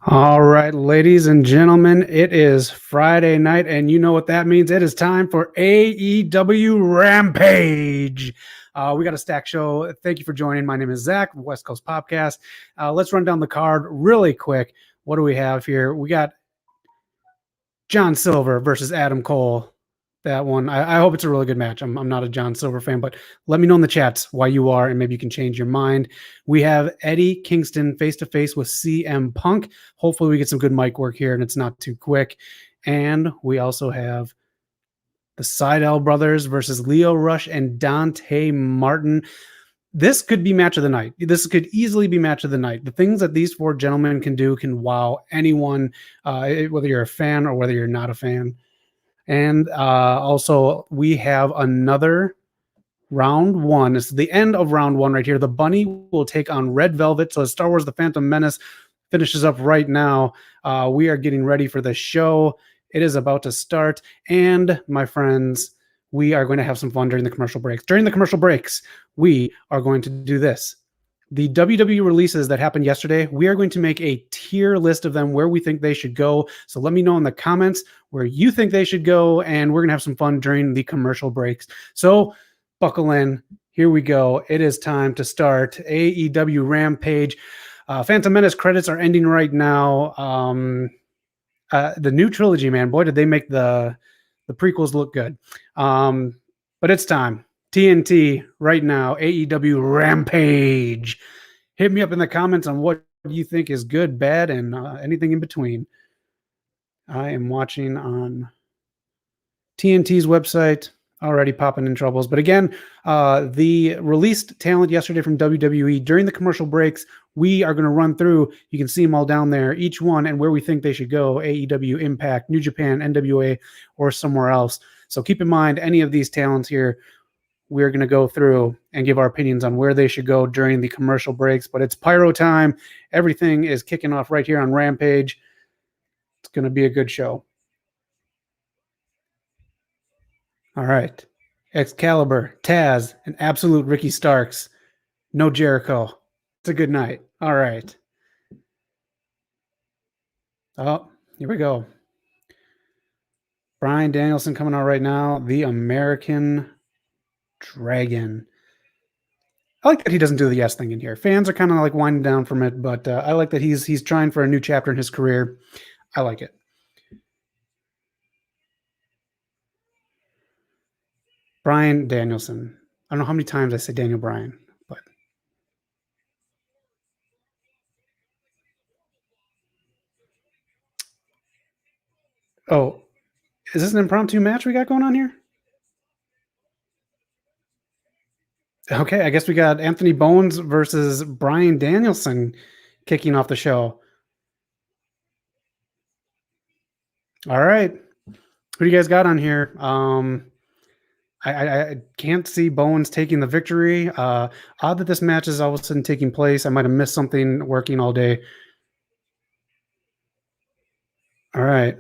All right, ladies and gentlemen, it is Friday night, and you know what that means. It is time for AEW Rampage. We got a stack show. Thank you for joining. My name is Zach, West Coast Popcast. Let's run down the card really quick. What do we have here? We got John Silver versus Adam Cole. That one, I hope it's a really good match. I'm not a John Silver fan, but let me know in the chats why you are, and maybe you can change your mind. We have Eddie Kingston face to face with CM Punk. Hopefully, we get some good mic work here, and it's not too quick. And we also have the Seidel brothers versus Leo Rush and Dante Martin. This could be match of the night. This could easily be match of the night. The things that these four gentlemen can do can wow anyone, whether you're a fan or whether you're not a fan. And also, we have another round one. It's the end of round one right here. The Bunny will take on Red Velvet. So as Star Wars The Phantom Menace finishes up right now, we are getting ready for the show. It is about to start. And my friends, we are going to have some fun during the commercial breaks. During the commercial breaks, we are going to do this. The WWE releases that happened yesterday, we are going to make a tier list of them where we think they should go. So let me know in the comments where you think they should go, and we're going to have some fun during the commercial breaks. So buckle in. Here we go. It is time to start AEW Rampage. Phantom Menace credits are ending right now. The new trilogy, man, boy, did they make the prequels look good. But it's time. TNT right now, AEW Rampage. Hit me up in the comments on what you think is good, bad, and anything in between. I am watching on TNT's website, already popping in troubles. But again, the released talent yesterday from WWE during the commercial breaks, we are going to run through. You can see them all down there, each one, and where we think they should go: AEW, Impact, New Japan, NWA, or somewhere else. So keep in mind, any of these talents here, we're going to go through and give our opinions on where they should go during the commercial breaks. But it's pyro time. Everything is kicking off right here on Rampage. It's going to be a good show. All right. Excalibur, Taz, and absolute Ricky Starks. No Jericho. It's a good night. All right. Oh, here we go. Bryan Danielson coming out right now. The American Dragon. I like that he doesn't do the yes thing in here. Fans are kind of like winding down from it, but I like that he's trying for a new chapter in his career. I like it. Bryan Danielson. I don't know how many times I say Daniel Bryan, but oh, is this an impromptu match we got going on here? Okay, I guess we got Anthony Bowens versus Bryan Danielson kicking off the show. All right. Who do you guys got on here? I can't see Bowens taking the victory. Odd that this match is all of a sudden taking place. I might have missed something working all day. All right.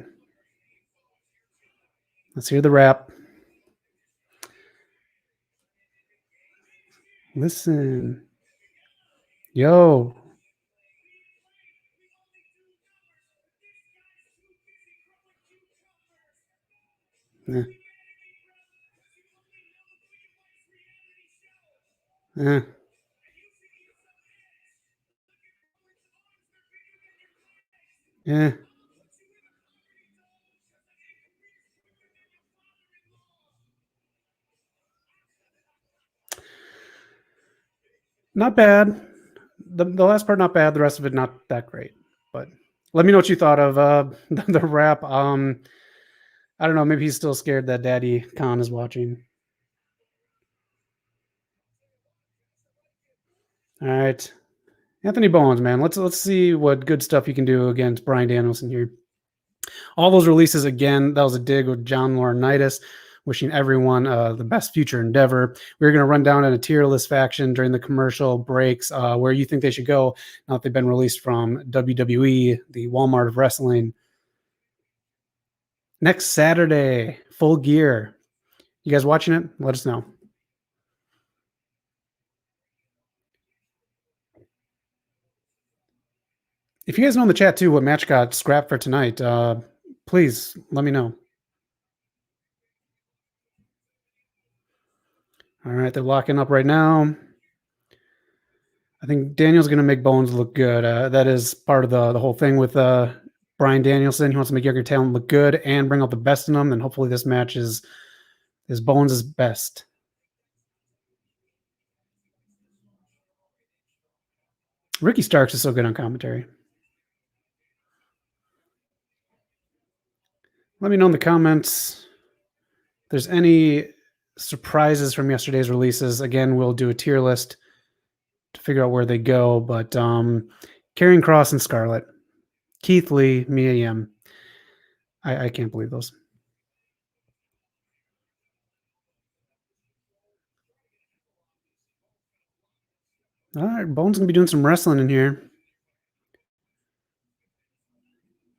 Let's hear the rap. Listen. Yo. Eh, eh. Yeah. Not bad. The last part not bad. The rest of it not that great. But let me know what you thought of the rap. I don't know. Maybe he's still scared that Daddy Khan is watching. All right, Anthony Bowens, man. Let's see what good stuff you can do against Bryan Danielson here. All those releases again. That was a dig with John Laurinaitis. Wishing everyone the best future endeavor. We're going to run down in a tier list faction during the commercial breaks where you think they should go now that they've been released from WWE, the Walmart of wrestling. Next Saturday, Full Gear. You guys watching it? Let us know. If you guys know in the chat too what match got scrapped for tonight, please let me know. All right, they're locking up right now. I think Daniel's going to make Bowens look good. That is part of the whole thing with Brian Danielson. He wants to make younger talent look good and bring out the best in them. And hopefully this match is Bowens' best. Ricky Starks is so good on commentary. Let me know in the comments if there's any surprises from yesterday's releases. Again, we'll do a tier list to figure out where they go. But Karrion Kross and Scarlett, Keith Lee, Mia Yim. I can't believe those. All right, Bones gonna be doing some wrestling in here.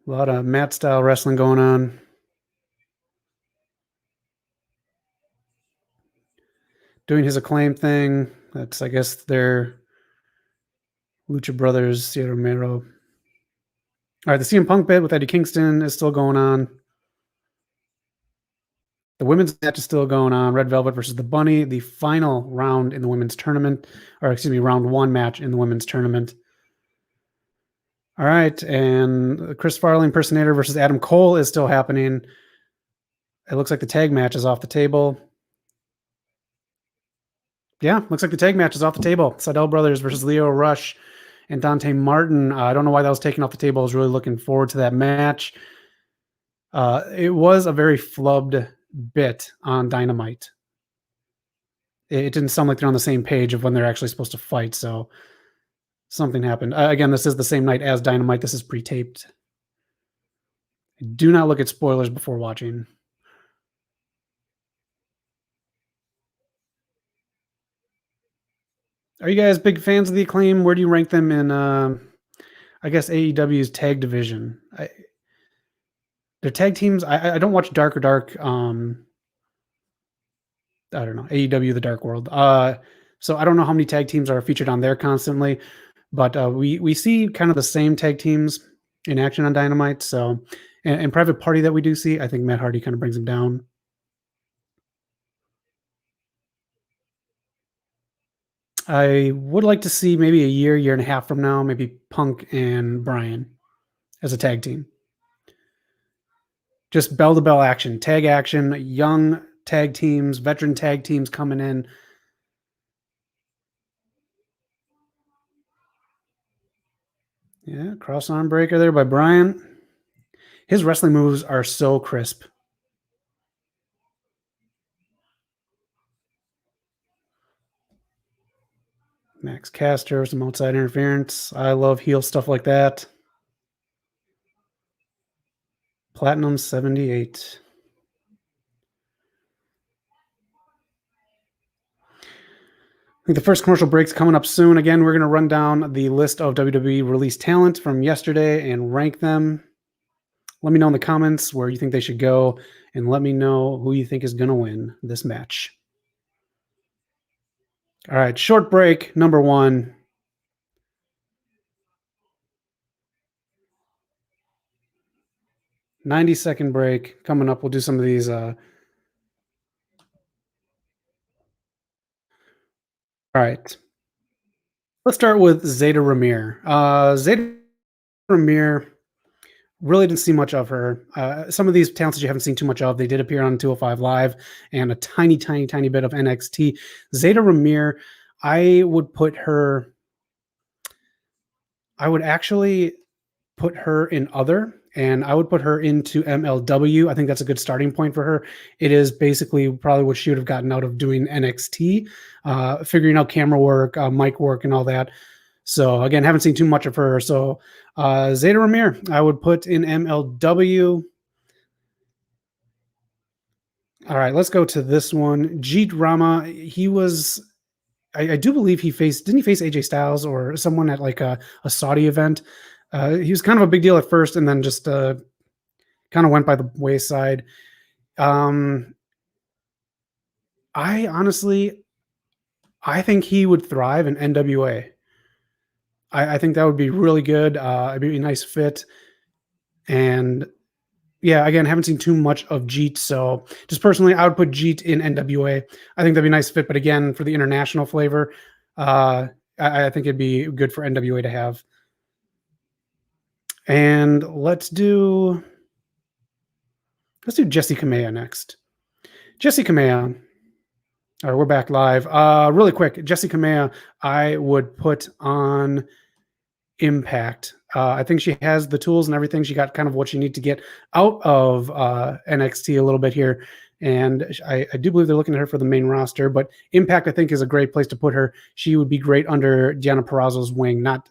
A lot of mat style wrestling going on. Doing his Acclaim thing. That's, I guess, their Lucha Brothers, Cien Romero. All right, the CM Punk bit with Eddie Kingston is still going on. The women's match is still going on. Red Velvet versus the Bunny, the final round in the women's tournament, or excuse me, round one match in the women's tournament. All right, and Chris Farley impersonator versus Adam Cole is still happening. It looks like the tag match is off the table. Yeah, looks like the tag match is off the table. Seidel Brothers versus Leo Rush and Dante Martin. I don't know why that was taken off the table. I was really looking forward to that match. It was a very flubbed bit on Dynamite. It didn't sound like they're on the same page of when they're actually supposed to fight. So something happened. Again, this is the same night as Dynamite. This is pre-taped. Do not look at spoilers before watching. Are you guys big fans of the Acclaim? Where do you rank them in, I guess, AEW's tag division? Their tag teams, I don't watch Dark or Dark. I don't know, AEW The Dark World. So I don't know how many tag teams are featured on there constantly, but we see kind of the same tag teams in action on Dynamite. So, and Private Party that we do see, I think Matt Hardy kind of brings them down. I would like to see maybe a year and a half from now, maybe Punk and Bryan as a tag team. Just bell to bell action, tag action, young tag teams, veteran tag teams coming in. Yeah, cross arm breaker there by Bryan. His wrestling moves are so crisp. Max Caster, some outside interference. I love heel stuff like that. Platinum 78. I think the first commercial break's coming up soon. Again, we're going to run down the list of WWE release talent from yesterday and rank them. Let me know in the comments where you think they should go, and let me know who you think is going to win this match. All right, short break, number one. $90-second break coming up. We'll do some of these. All right. Let's start with Zeta Ramir. Zeta Ramir, really didn't see much of her. Some of these talents that you haven't seen too much of, they did appear on 205 Live and a tiny bit of NXT. Zeta Ramir, I would actually put her in other, and I would put her into MLW. I think that's a good starting point for her. It is basically probably what she would have gotten out of doing NXT, figuring out camera work, mic work, and all that. So again, haven't seen too much of her. So Zeta Ramir, I would put in MLW. All right, let's go to this one. Jeet Rama, he was, I do believe didn't he face AJ Styles or someone at like a Saudi event? He was kind of a big deal at first and then just kind of went by the wayside. I think he would thrive in NWA. I think that would be really good. It'd be a nice fit. And yeah, again, haven't seen too much of Jeet. So just personally, I would put Jeet in NWA. I think that'd be a nice fit. But again, for the international flavor, I think it'd be good for NWA to have. And let's do Jesse Kamea next. Jesse Kamea. All right, we're back live. Really quick, Jesse Kamea, I would put on Impact. I think she has the tools and everything. She got kind of what you need to get out of NXT a little bit here. And I do believe they're looking at her for the main roster, but Impact, I think, is a great place to put her. She would be great under Deonna Purrazzo's wing, not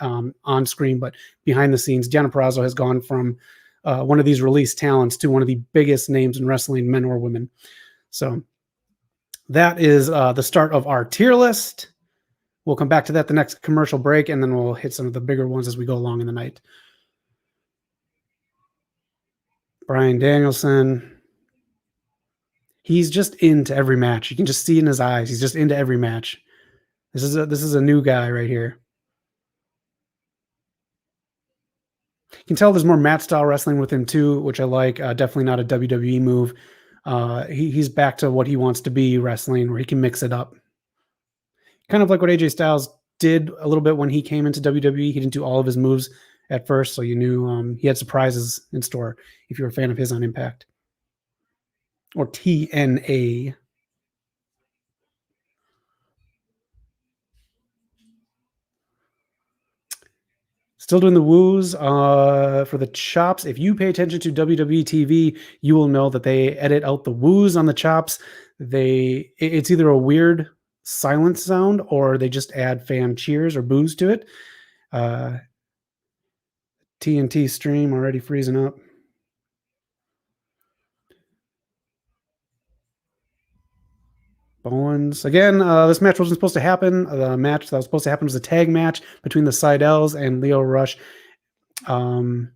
on screen, but behind the scenes. Deonna Purrazzo has gone from one of these released talents to one of the biggest names in wrestling, men or women. So that is the start of our tier list. We'll come back to that the next commercial break, and then we'll hit some of the bigger ones as we go along in the night. Bryan Danielson. He's just into every match. You can just see in his eyes. He's just into every match. This is a new guy right here. You can tell there's more mat style wrestling with him too, which I like. Definitely not a WWE move. He's back to what he wants to be wrestling, where he can mix it up. Kind of like what AJ Styles did a little bit when he came into WWE. He didn't do all of his moves at first, so you knew he had surprises in store if you're a fan of his on Impact. Or TNA. Still doing the woos for the chops. If you pay attention to WWE TV, you will know that they edit out the woos on the chops. It's either a weird silence sound or they just add fan cheers or boos to it. TNT stream already freezing up. Bowens. Again, this match wasn't supposed to happen. The match that was supposed to happen was a tag match between the Seidels and Leo Rush. And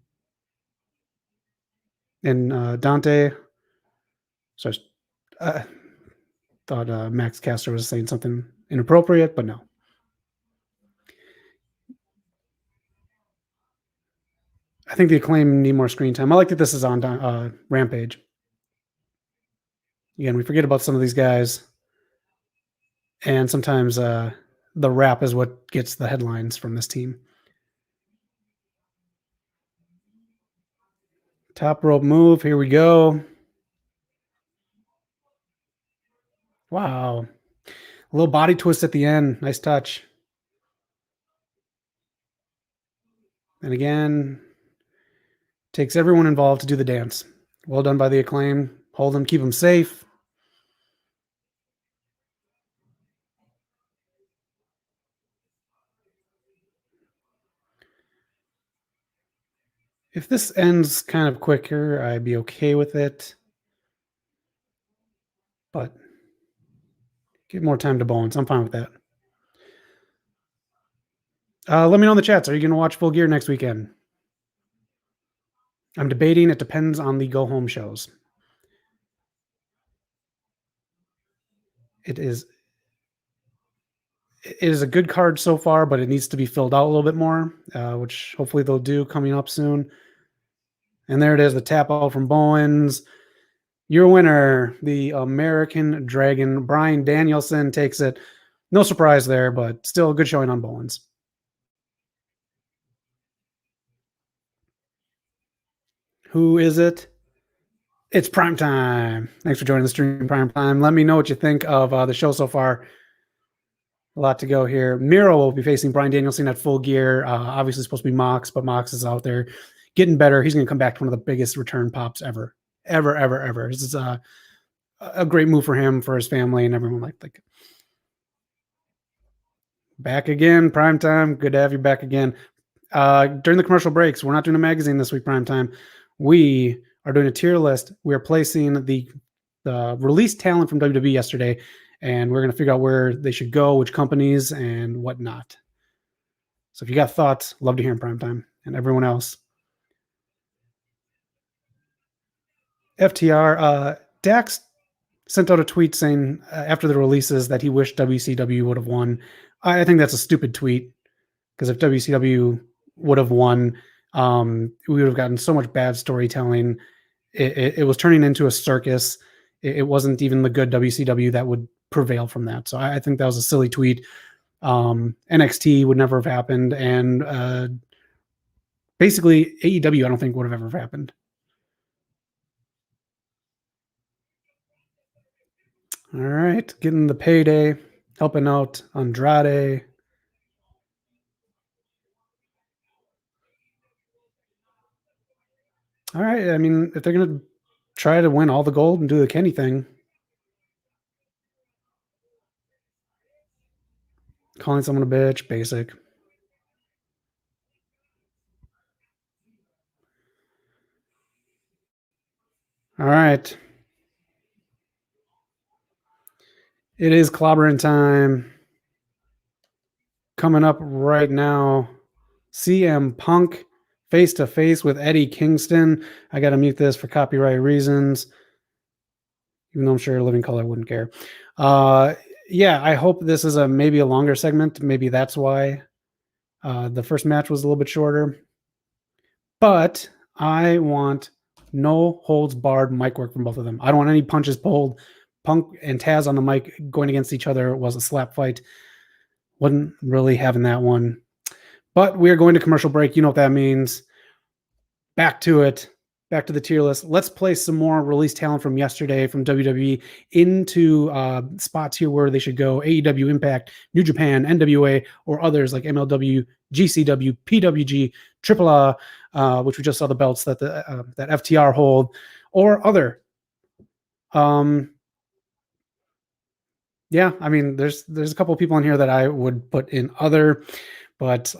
Dante. So I thought Max Caster was saying something inappropriate, but no. I think the Acclaim need more screen time. I like that this is on Rampage. Again, we forget about some of these guys. And sometimes the rap is what gets the headlines from this team. Top rope move. Here we go. Wow. A little body twist at the end. Nice touch. And again, takes everyone involved to do the dance. Well done by the Acclaim. Hold them, keep them safe. If this ends kind of quicker, I'd be okay with it. But give more time to Bowens. I'm fine with that. Let me know in the chats. Are you going to watch Full Gear next weekend? I'm debating. It depends on the go-home shows. It is a good card so far, but it needs to be filled out a little bit more, which hopefully they'll do coming up soon. And there it is, the tap out from Bowens. Your winner, the American Dragon, Bryan Danielson, takes it. No surprise there, but still a good showing on Bowens. Who is it? It's Prime Time. Thanks for joining the stream, Prime Time. Let me know what you think of the show so far. A lot to go here. Miro will be facing Bryan Danielson at Full Gear. Obviously supposed to be Mox, but Mox is out there getting better. He's going to come back to one of the biggest return pops ever. This is a great move for him, for his family, and everyone like back again, Prime Time. Good to have you back again. During the commercial breaks, we're not doing a magazine this week, Prime Time. We are doing a tier list. We are placing the released talent from WWE yesterday, and we're going to figure out where they should go, which companies, and whatnot. So if you got thoughts, love to hear in Prime Time, and everyone else. FTR, Dax sent out a tweet saying after the releases that he wished WCW would have won. I think that's a stupid tweet because if WCW would have won, we would have gotten so much bad storytelling. It was turning into a circus. It wasn't even the good WCW that would prevail from that. So I think that was a silly tweet. NXT would never have happened, and basically AEW I don't think would have ever happened. All right, getting the payday, helping out Andrade. All right, I mean, if they're gonna try to win all the gold and do the Kenny thing, calling someone a bitch, basic. All right, it is clobbering time. Coming up right now, CM Punk face to face with Eddie Kingston. I got to mute this for copyright reasons, even though I'm sure Living Color wouldn't care. Yeah, I hope this is maybe a longer segment. Maybe that's why the first match was a little bit shorter. But I want no holds barred mic work from both of them. I don't want any punches pulled. Punk and Taz on the mic going against each other was a slap fight. Wasn't really having that one. But we're going to commercial break. You know what that means. Back to it. Back to the tier list. Let's play some more release talent from yesterday from WWE into spots here where they should go. AEW, Impact, New Japan, NWA, or others like MLW, GCW, PWG, AAA, which we just saw the belts that that FTR hold, or other. Yeah, I mean, there's a couple of people in here that I would put in other, but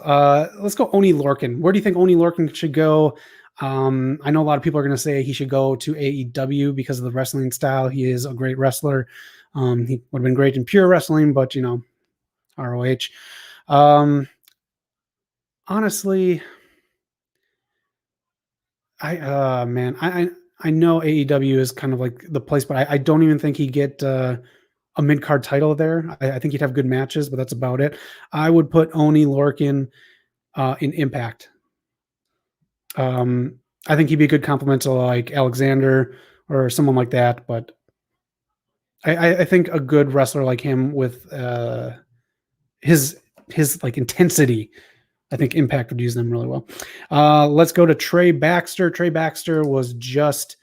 let's go Oni Lorcan. Where do you think Oni Lorcan should go? I know a lot of people are going to say he should go to AEW because of the wrestling style. He is a great wrestler. He would have been great in pure wrestling, but ROH. Honestly, I know AEW is kind of like the place, but I don't even think he'd get a mid-card title there. I think he'd have good matches, but that's about it. I would put Oni Lorcan in Impact. I think he'd be a good compliment to like Alexander or someone like that, but I think a good wrestler like him with his like intensity, I think Impact would use them really well. Let's go to Trey Baxter. Trey Baxter was just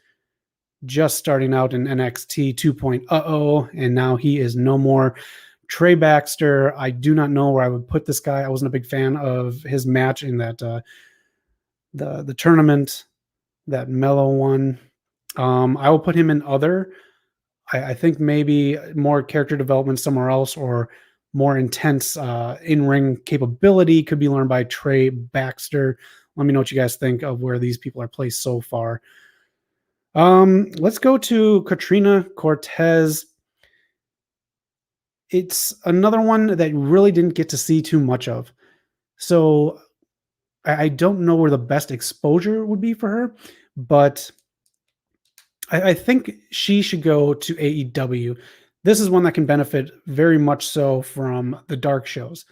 starting out in NXT 2.0, and now he is no more. Trey Baxter, I do not know where I would put this guy. I wasn't a big fan of his match in that the tournament, that Mellow one. I will put him in other. I think maybe more character development somewhere else or more intense in-ring capability could be learned by Trey Baxter. Let me know what you guys think of where these people are placed so far. Let's go to Katrina Cortez. It's another one that really didn't get to see too much of. So I don't know where the best exposure would be for her, but I think she should go to AEW. This is one that can benefit very much so from the dark shows.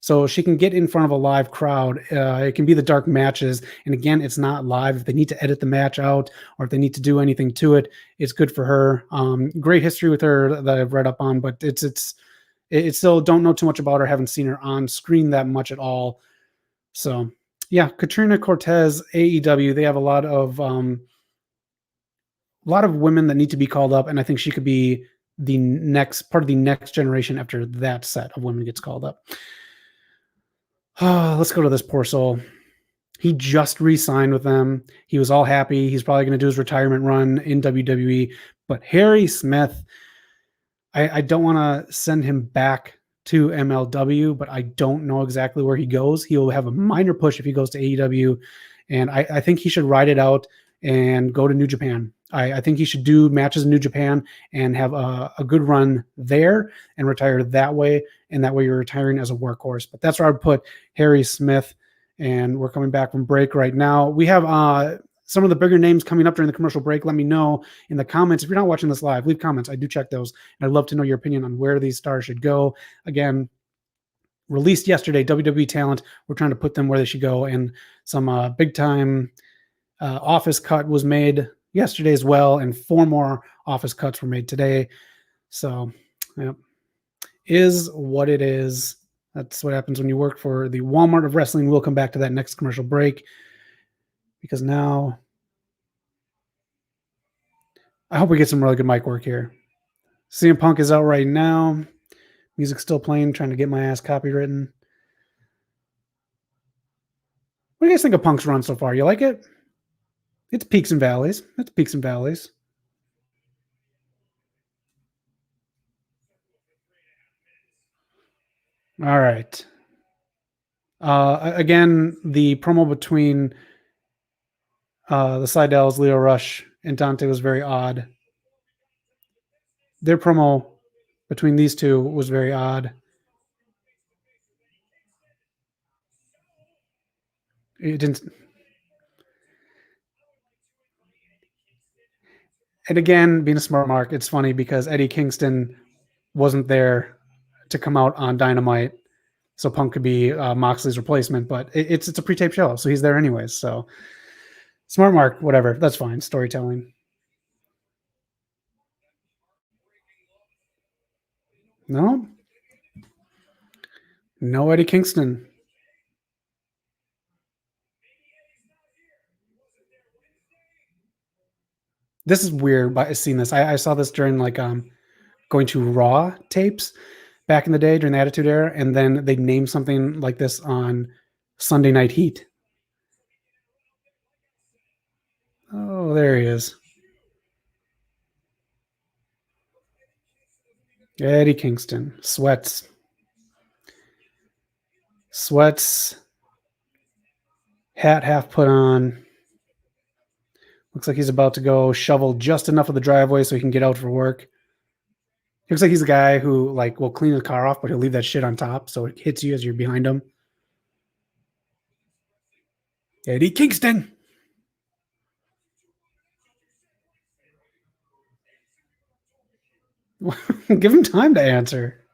So she can get in front of a live crowd. It can be the dark matches. And again, it's not live. If they need to edit the match out or if they need to do anything to it, it's good for her. Great history with her that I've read up on, but it's still don't know too much about her. Haven't seen her on screen that much at all. So yeah, Katrina Cortez, AEW, they have a lot of women that need to be called up. And I think she could be the next part of the next generation after that set of women gets called up. Let's go to this poor soul. He just re-signed with them. He was all happy. He's probably going to do his retirement run in WWE. But Harry Smith, I don't want to send him back to MLW, but I don't know exactly where he goes. He'll have a minor push if he goes to AEW. And I think he should ride it out and go to New Japan. I think he should do matches in New Japan and have a good run there and retire that way. And that way you're retiring as a workhorse. But that's where I would put Harry Smith. And we're coming back from break right now. We have some of the bigger names coming up during the commercial break. Let me know in the comments. If you're not watching this live, leave comments. I do check those. And I'd love to know your opinion on where these stars should go. Again, released yesterday. WWE talent. We're trying to put them where they should go, and some big time office cut was made yesterday as well, and 4 more office cuts were made today. So, yeah, is what it is. That's what happens when you work for the Walmart of wrestling. We'll come back to that next commercial break because now I hope we get some really good mic work here. CM Punk is out right now. Music's still playing, trying to get my ass copywritten. What do you guys think of Punk's run so far? You like it? It's peaks and valleys. It's peaks and valleys. All right. Again, the promo between the Seidel's, Leo Rush, and Dante was very odd. Their promo between these two was very odd. It didn't. And again, being a smart mark, it's funny because Eddie Kingston wasn't there to come out on Dynamite, so Punk could be Moxley's replacement. But it's a pre-tape show, so he's there anyways. So smart mark, whatever. That's fine. Storytelling. No, no Eddie Kingston. This is weird. By seeing this, I saw this during like going to Raw tapes back in the day during the Attitude Era, and then they named something like this on Sunday Night Heat. Oh, there he is. Eddie Kingston. Sweats. Hat half put on. Looks like he's about to go shovel just enough of the driveway so he can get out for work. Looks like he's a guy who like will clean the car off, but he'll leave that shit on top so it hits you as you're behind him. Eddie Kingston. Give him time to answer.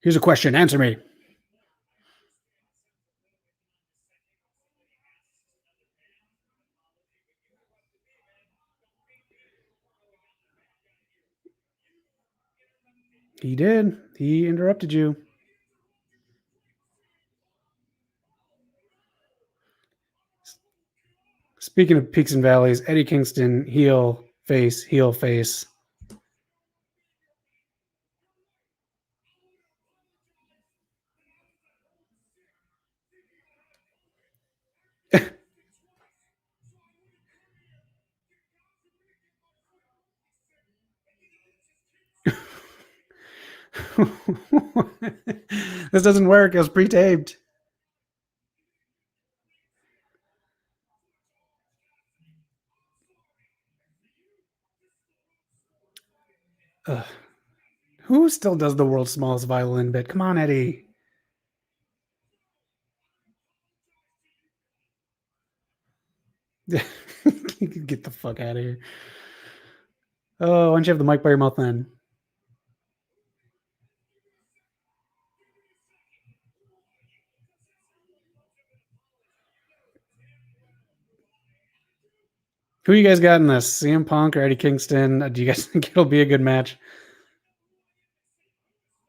Here's a question. Answer me. He did. He interrupted you. Speaking of peaks and valleys, Eddie Kingston, heel, face, heel, face. This doesn't work. It was pre-taped. Ugh. Who still does the world's smallest violin bit? Come on, Eddie. Get the fuck out of here. Oh, why don't you have the mic by your mouth then? Who you guys got in this? CM Punk or Eddie Kingston? Do you guys think it'll be a good match?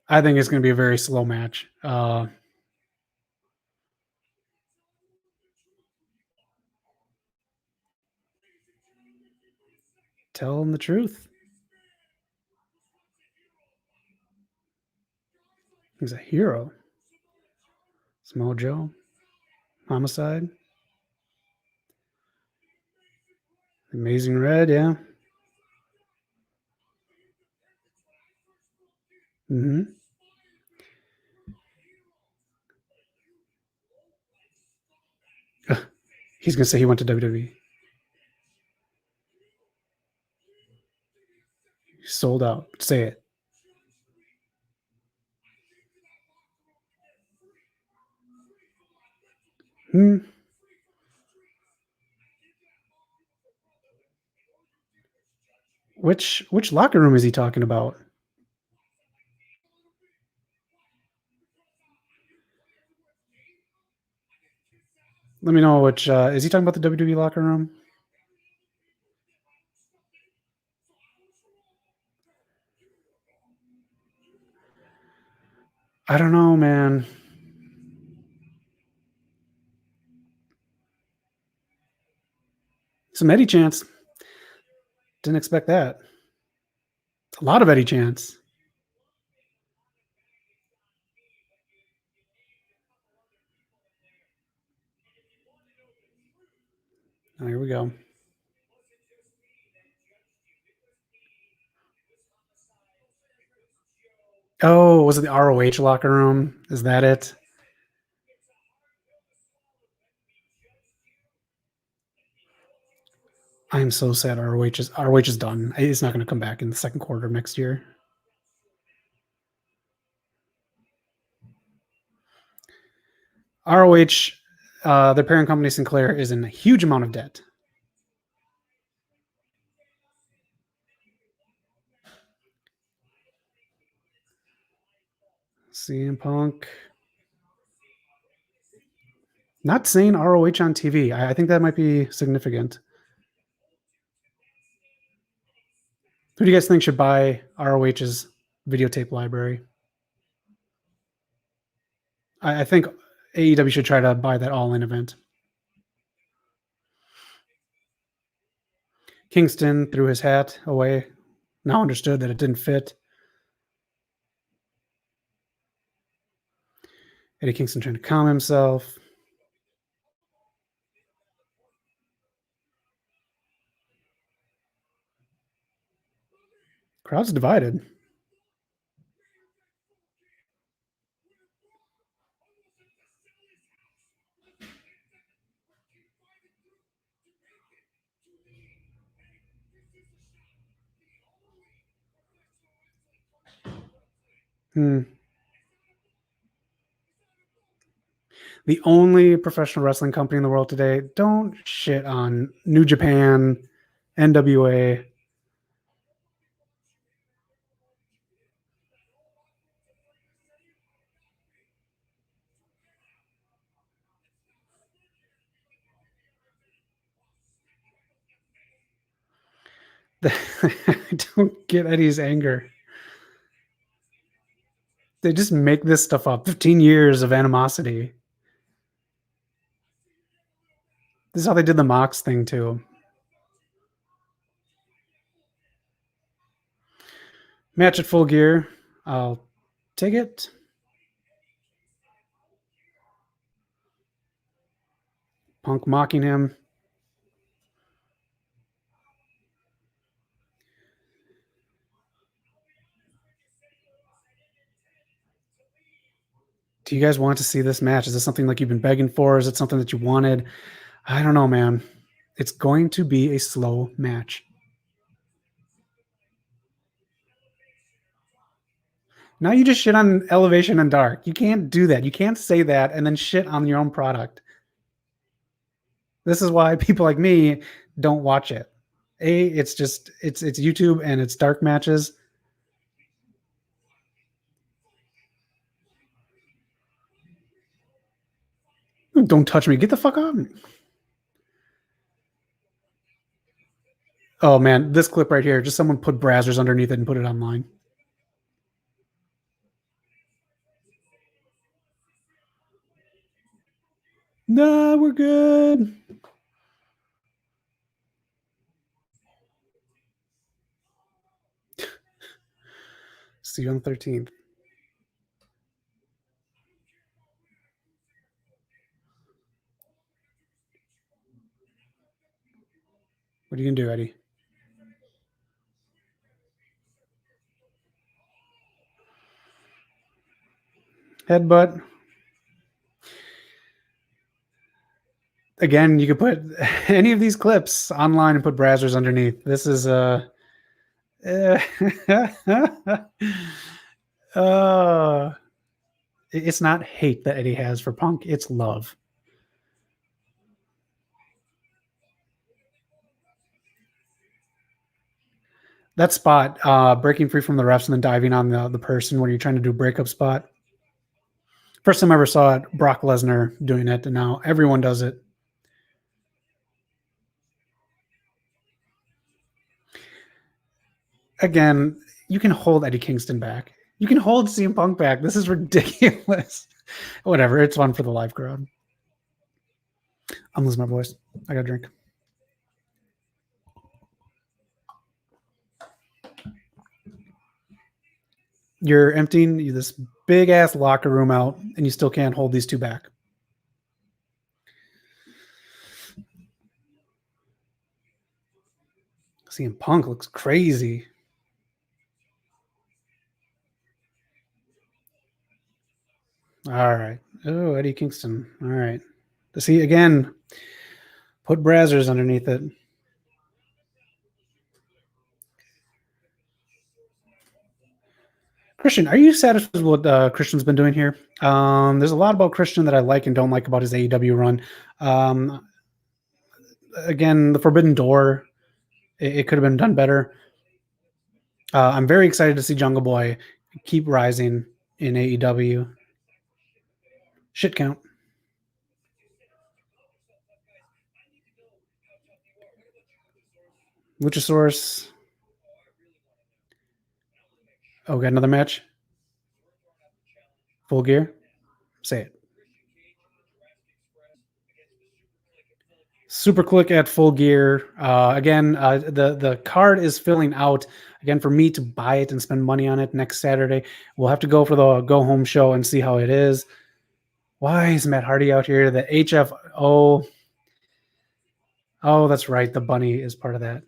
I think it's going to be a very slow match. Tell them the truth. He's a hero. Samoa Joe. Homicide. Amazing Red, yeah. Mm-hmm. He's going to say he went to WWE. Sold out. Say it. Hmm. Which locker room is he talking about? Let me know which. Is he talking about the WWE locker room? I don't know, man. Some Eddie chance. Didn't expect that. A lot of Eddie chance. Oh, here we go. Oh, was it the ROH locker room? Is that it? I am so sad ROH is done. It's not going to come back in the second quarter of next year. ROH, their parent company Sinclair, is in a huge amount of debt. CM Punk. Not saying ROH on TV. I think that might be significant. Who do you guys think should buy ROH's videotape library? I think AEW should try to buy that All In event. Kingston threw his hat away. Now understood that it didn't fit. Eddie Kingston trying to calm himself. Crowd's divided. The only professional wrestling company in the world today. Don't shit on New Japan, NWA. I don't get Eddie's anger. They just make this stuff up. 15 years of animosity. This is how they did the Mox thing too. Match at Full Gear. I'll take it. Punk mocking him. Do you guys want to see this match? Is this something like you've been begging for? Is it something that you wanted? I don't know, man. It's going to be a slow match. Now you just shit on Elevation and Dark. You can't do that. You can't say that and then shit on your own product. This is why people like me don't watch it. It's YouTube and it's dark matches. Don't touch me. Get the fuck out. Oh man, this clip right here. Just someone put Brazzers underneath it and put it online. Nah, we're good. See you on the 13th. What are you gonna do, Eddie? Headbutt. Again, you could put any of these clips online and put Brazzers underneath. This is it's not hate that Eddie has for Punk. It's love. That spot, breaking free from the refs and then diving on the person when you're trying to do a breakup spot. First time I ever saw it, Brock Lesnar doing it, and now everyone does it. Again, you can hold Eddie Kingston back. You can hold CM Punk back. This is ridiculous. Whatever. It's fun for the live crowd. I'm losing my voice. I got to drink. You're emptying this big ass locker room out, and you still can't hold these two back. CM Punk looks crazy. All right. Oh, Eddie Kingston. All right. See, again, put Brazzers underneath it. Christian, are you satisfied with what Christian's been doing here? There's a lot about Christian that I like and don't like about his AEW run. Again, the Forbidden Door, it could have been done better. I'm very excited to see Jungle Boy keep rising in AEW. Shit count. Luchasaurus. Oh, got another match? Full Gear? Say it. Super Click at Full Gear. Again, the card is filling out. Again, for me to buy it and spend money on it next Saturday, we'll have to go for the go home show and see how it is. Why is Matt Hardy out here? The HFO. Oh, that's right. The bunny is part of that.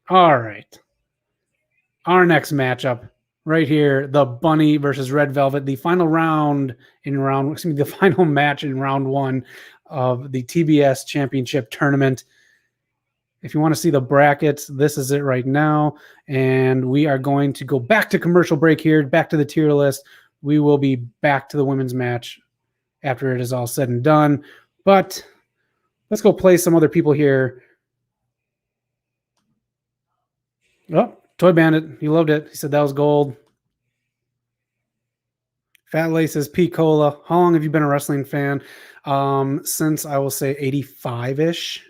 All right. Our next matchup right here, the Bunny versus Red Velvet, the final round the final match in round 1 of the TBS Championship Tournament. If you want to see the brackets, this is it right now. And we are going to go back to commercial break here, back to the tier list. We will be back to the women's match after it is all said and done. But let's go play some other people here. Oh, Toy Bandit, he loved it. He said that was gold. Fat Laces, P. Cola. How long have you been a wrestling fan? Since I will say 85-ish.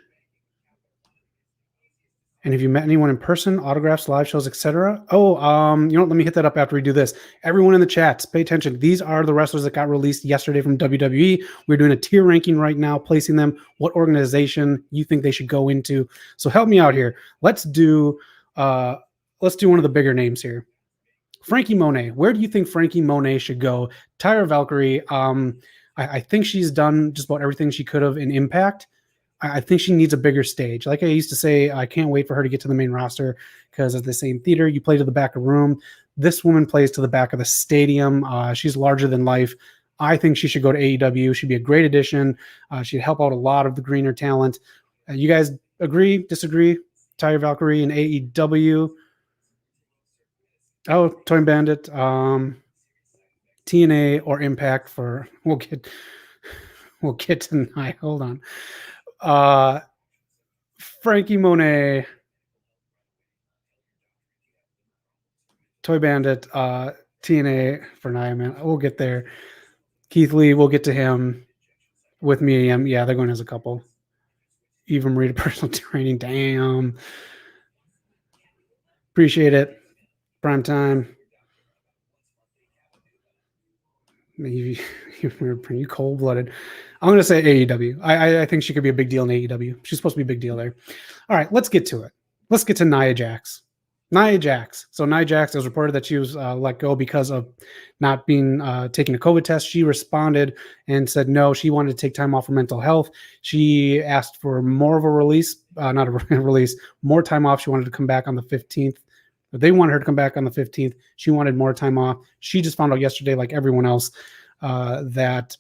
And have you met anyone in person, autographs, live shows, etc.? Oh, you know what? Let me hit that up after we do this. Everyone in the chats, pay attention. These are the wrestlers that got released yesterday from WWE. We're doing a tier ranking right now, placing them, what organization you think they should go into. So help me out here. Let's do one of the bigger names here. Frankie Monet. Where do you think Frankie Monet should go? Tyra Valkyrie. I think she's done just about everything she could have in Impact. I think she needs a bigger stage. Like I used to say, I can't wait for her to get to the main roster because at the same theater, you play to the back of the room. This woman plays to the back of the stadium. She's larger than life. I think she should go to AEW. She'd be a great addition. She'd help out a lot of the greener talent. You guys agree, disagree? Tyra Valkyrie and AEW. Oh, Toy Bandit. TNA or Impact for we'll get tonight. Hold on. Frankie Monet, Toy Bandit, TNA for Nia, man. We'll get there. Keith Lee, we'll get to him with Medium. Yeah, they're going as a couple. Eva Marie to personal training. Damn. Appreciate it. Prime time. You cold-blooded. I'm going to say AEW. I think she could be a big deal in AEW. She's supposed to be a big deal there. All right, let's get to it. Let's get to Nia Jax. Nia Jax. So Nia Jax, it was reported that she was let go because of not being taking a COVID test. She responded and said no, she wanted to take time off for mental health. She asked for more of a release, not a release, more time off. She wanted to come back on the 15th. But they wanted her to come back on the 15th. She wanted more time off. She just found out yesterday, like everyone else, that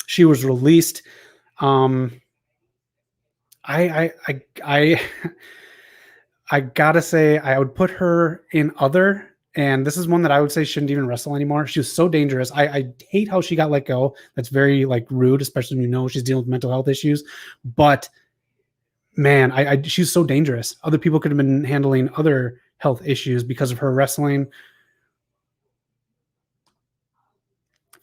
she was released. I gotta say, I would put her in other, and this is one that I would say shouldn't even wrestle anymore. She was so dangerous. I hate how she got let go. That's very like rude, especially when you know she's dealing with mental health issues. But man, she's so dangerous. Other people could have been handling other health issues because of her wrestling.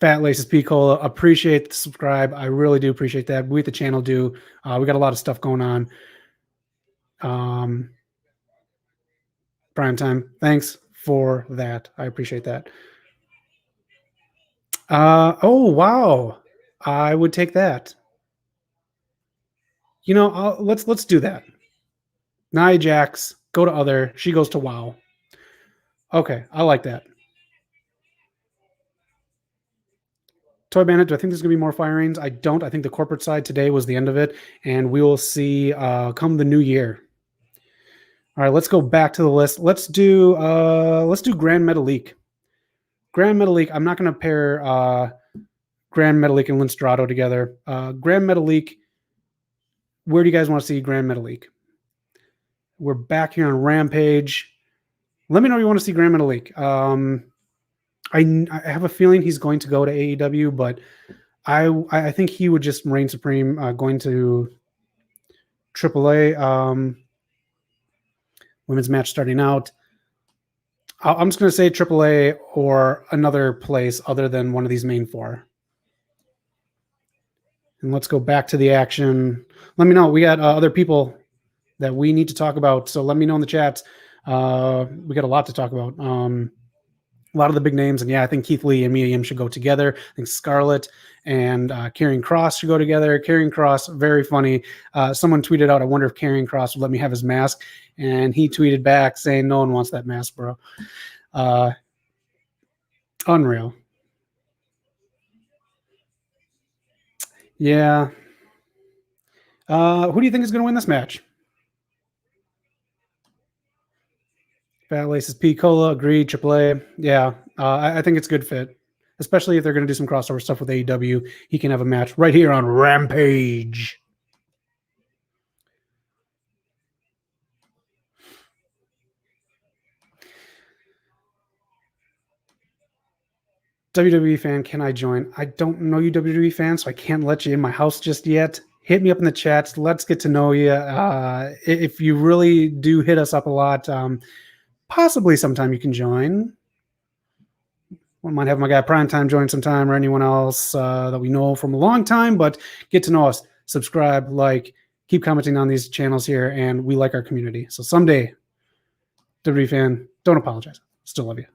Fat Laces P. Cola, appreciate the subscribe. I really do appreciate that. We at the channel do. We got a lot of stuff going on. Prime time. Thanks for that. I appreciate that. Oh wow, I would take that. Let's do that. Nia Jax, go to other. She goes to WoW. Okay, I like that. Toy Bandit, do I think there's going to be more firings? I don't. I think the corporate side today was the end of it, and we will see come the new year. All right, let's go back to the list. Let's do Grand Metalik. Grand Metalik. I'm not going to pair Grand Metalik and Linstrado together. Grand Metalik. Where do you guys want to see Grand Metalik? We're back here on Rampage. Let me know if you want to see Grand Metalik. I have a feeling he's going to go to AEW, but I think he would just reign supreme going to AAA. Women's match starting out. I'm just going to say AAA or another place other than one of these main four. And let's go back to the action. Let me know. We got other people that we need to talk about. So let me know in the chats. We got a lot to talk about. A lot of the big names. And yeah, I think Keith Lee and Mia Yim should go together. I think Scarlett and Karrion Kross should go together. Karrion Kross, very funny. Someone tweeted out, I wonder if Karrion Kross would let me have his mask. And he tweeted back saying, no one wants that mask, bro. Unreal. Yeah. Who do you think is going to win this match? Fat Laces P. Cola, agreed. AAA. Yeah. I think it's a good fit, especially if they're going to do some crossover stuff with AEW. He can have a match right here on Rampage. WWE fan, can I join? I don't know you WWE fans, so I can't let you in my house just yet. Hit me up in the chats. Let's get to know you. If you really do hit us up a lot, possibly sometime you can join. I might have my guy Primetime join sometime or anyone else that we know from a long time, but get to know us. Subscribe, like, keep commenting on these channels here, and we like our community. So someday, WWE fan, don't apologize. Still love you.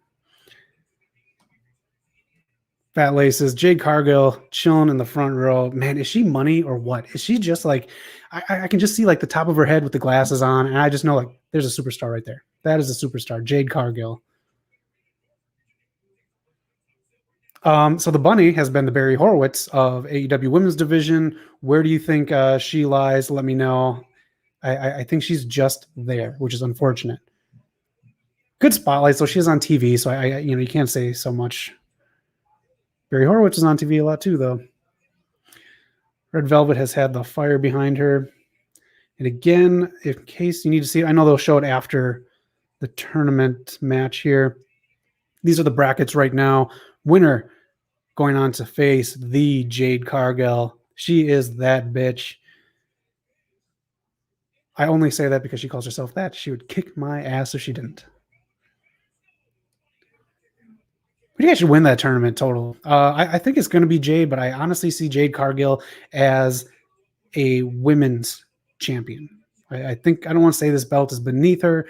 Fat Laces, Jade Cargill chilling in the front row. Man, is she money or what? Is she just like, I can just see like the top of her head with the glasses on, and I just know like there's a superstar right there. That is a superstar, Jade Cargill. So the bunny has been the Barry Horowitz of AEW Women's Division. Where do you think she lies? Let me know. I think she's just there, which is unfortunate. Good spotlight. So she's on TV, so you can't say so much. Barry Horowitz is on TV a lot too, though. Red Velvet has had the fire behind her. And again, in case you need to see it, I know they'll show it after the tournament match here. These are the brackets right now. Winner going on to face the Jade Cargill. She is that bitch. I only say that because she calls herself that. She would kick my ass if she didn't. I think I should win that tournament total. I think it's going to be Jade, but I honestly see Jade Cargill as a women's champion. I think I don't want to say this belt is beneath her,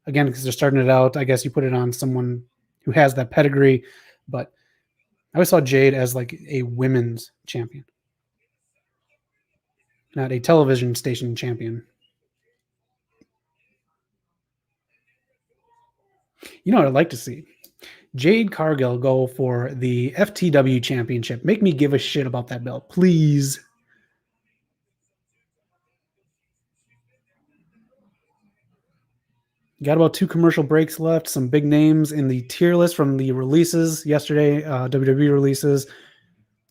again, because they're starting it out. I guess you put it on someone who has that pedigree, but I always saw Jade as like a women's champion, not a television station champion. You know what I'd like to see? Jade Cargill go for the FTW championship. Make me give a shit about that belt, please. Got about 2 commercial breaks left. Some big names in the tier list from the releases yesterday, WWE releases.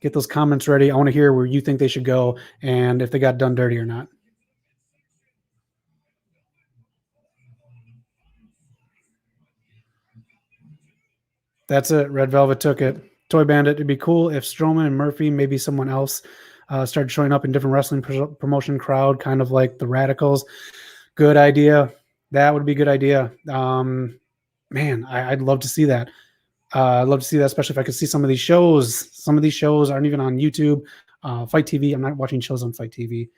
Get those comments ready. I want to hear where you think they should go and if they got done dirty or not. That's it. Red Velvet took it. Toy Bandit. It'd be cool if Strowman and Murphy, maybe someone else, started showing up in different wrestling promotion crowd, kind of like the Radicals. Good idea. That would be a good idea. Man, I'd love to see that. I'd love to see that, especially if I could see some of these shows. Some of these shows aren't even on YouTube. Fight TV. I'm not watching shows on Fight TV.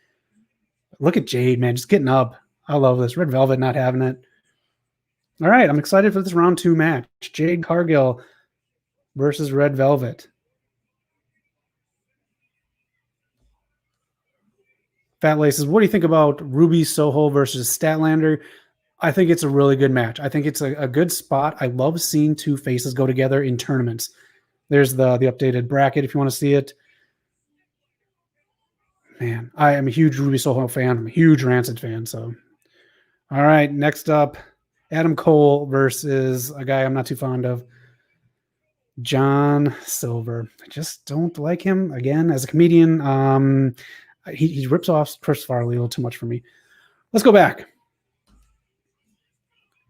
Look at Jade, man, just getting up. I love this. Red Velvet not having it. All right, I'm excited for this round 2 match. Jade Cargill versus Red Velvet. Fat Laces, what do you think about Ruby Soho versus Statlander? I think it's a really good match. I think it's a good spot. I love seeing two faces go together in tournaments. There's the updated bracket if you want to see it. Man, I am a huge Ruby Soho fan. I'm a huge Rancid fan. So, all right, next up, Adam Cole versus a guy I'm not too fond of, John Silver. I just don't like him again as a comedian. He rips off Chris Farley a little too much for me. Let's go back.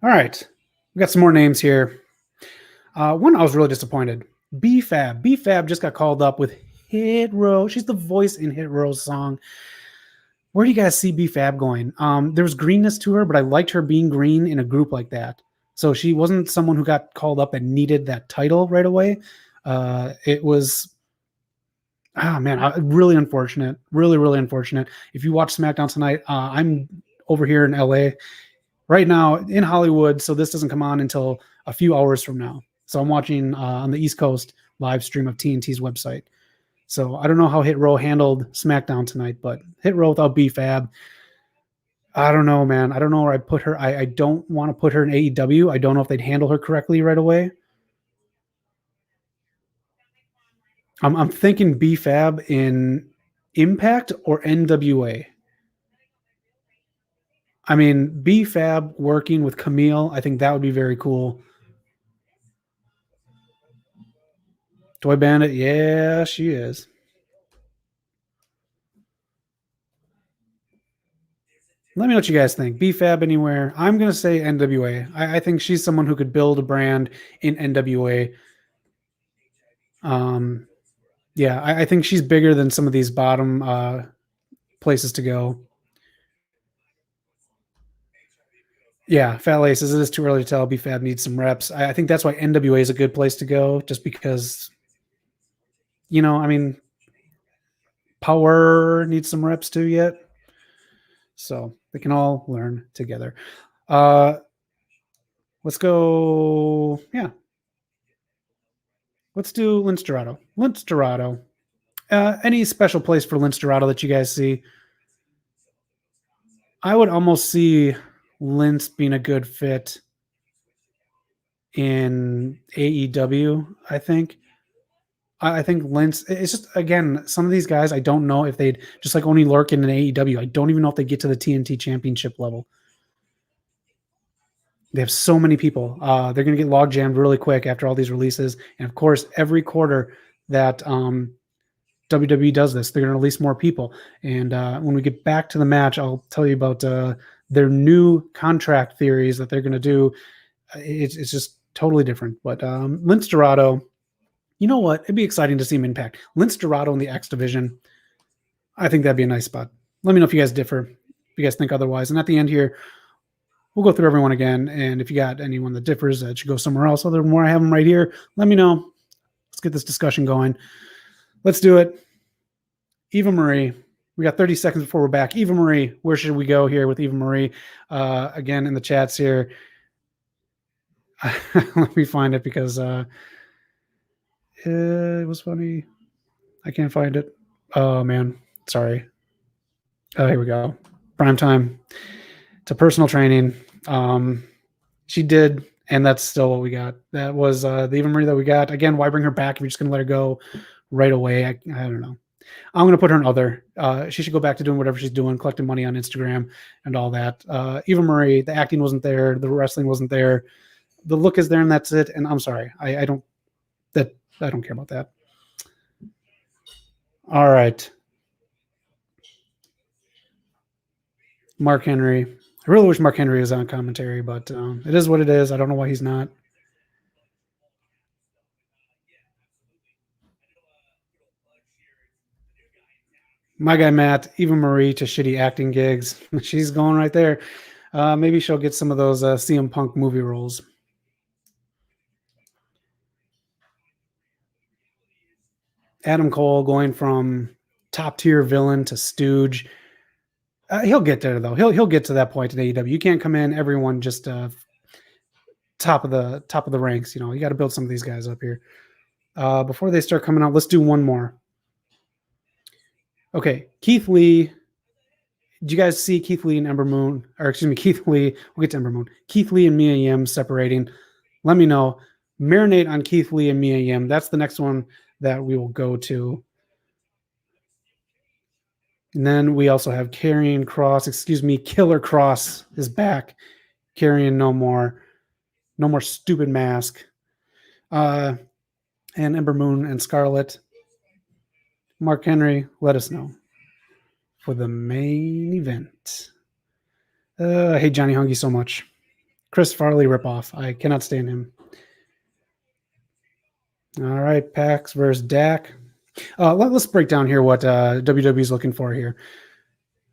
All right, we got some more names here. One I was really disappointed. B-Fab. B-Fab just got called up with Hit Row. She's the voice in Hit Row's song. Where do you guys see B-Fab going? There was greenness to her, but I liked her being green in a group like that. So she wasn't someone who got called up and needed that title right away. It was, really unfortunate. Really, really unfortunate. If you watch SmackDown tonight, I'm over here in LA right now in Hollywood. So this doesn't come on until a few hours from now. So I'm watching on the East Coast live stream of TNT's website. So I don't know how Hit Row handled SmackDown tonight, but Hit Row without B-Fab, I don't know, man. I don't know where I put her. I don't want to put her in AEW. I don't know if they'd handle her correctly right away. I'm thinking B-Fab in Impact or NWA. I mean, B-Fab working with Camille, I think that would be very cool. Toy Bandit, yeah, she is. Let me know what you guys think. B-Fab anywhere. I'm going to say NWA. I think she's someone who could build a brand in NWA. Yeah, I think she's bigger than some of these bottom places to go. Yeah, Fat Laces, it is too early to tell. B-Fab needs some reps. I think that's why NWA is a good place to go, just because, I mean, Power needs some reps too yet. So they can all learn together. Let's go. Yeah. Let's do Lince Dorado. Lince Dorado. Any special place for Lince Dorado that you guys see? I would almost see Lince being a good fit in AEW, I think. I think Lince, it's just, again, some of these guys, I don't know if they'd, just like Oni Lorcan in AEW, I don't even know if they get to the TNT championship level. They have so many people. They're going to get log jammed really quick after all these releases. And of course, every quarter that WWE does this, they're going to release more people. And when we get back to the match, I'll tell you about their new contract theories that they're going to do. It's just totally different. But Lince Dorado, you know what? It'd be exciting to see him Impact. Lince Dorado in the X division, I think that'd be a nice spot. Let me know if you guys differ, if you guys think otherwise. And at the end here, we'll go through everyone again. And if you got anyone that differs that should go somewhere else, other than where I have them right here, let me know. Let's get this discussion going. Let's do it. Eva Marie. We got 30 seconds before we're back. Eva Marie, where should we go here with Eva Marie? Again, in the chats here. Let me find it because it was funny. I can't find it. Oh, man. Sorry. Oh, here we go. Prime time to personal training. She did, and that's still what we got. That was the Eva Marie that we got. Again, why bring her back if you're just going to let her go right away? I don't know. I'm going to put her in other. She should go back to doing whatever she's doing, collecting money on Instagram and all that. Eva Marie, the acting wasn't there. The wrestling wasn't there. The look is there, and that's it. And I'm sorry. I don't care about that. All right. Mark Henry. I really wish Mark Henry was on commentary, but it is what it is. I don't know why he's not. My guy Matt, Eva Marie to shitty acting gigs. She's going right there. Maybe she'll get some of those CM Punk movie roles. Adam Cole going from top tier villain to stooge. He'll get there though. He'll get to that point in AEW. You can't come in everyone just top of the ranks. You got to build some of these guys up here. Before they start coming out, let's do one more. Okay, Keith Lee. Did you guys see Keith Lee and Ember Moon? Or excuse me, Keith Lee. We'll get to Ember Moon. Keith Lee and Mia Yim separating. Let me know. Marinate on Keith Lee and Mia Yim. That's the next one that we will go to. And then we also have Killer Cross is back. Karrion no more stupid mask. And Ember Moon and Scarlett. Mark Henry, let us know for the main event. I hate Johnny Hungy so much. Chris Farley ripoff. I cannot stand him. All right, Pax versus Dak. Let's break down here what WWE is looking for here.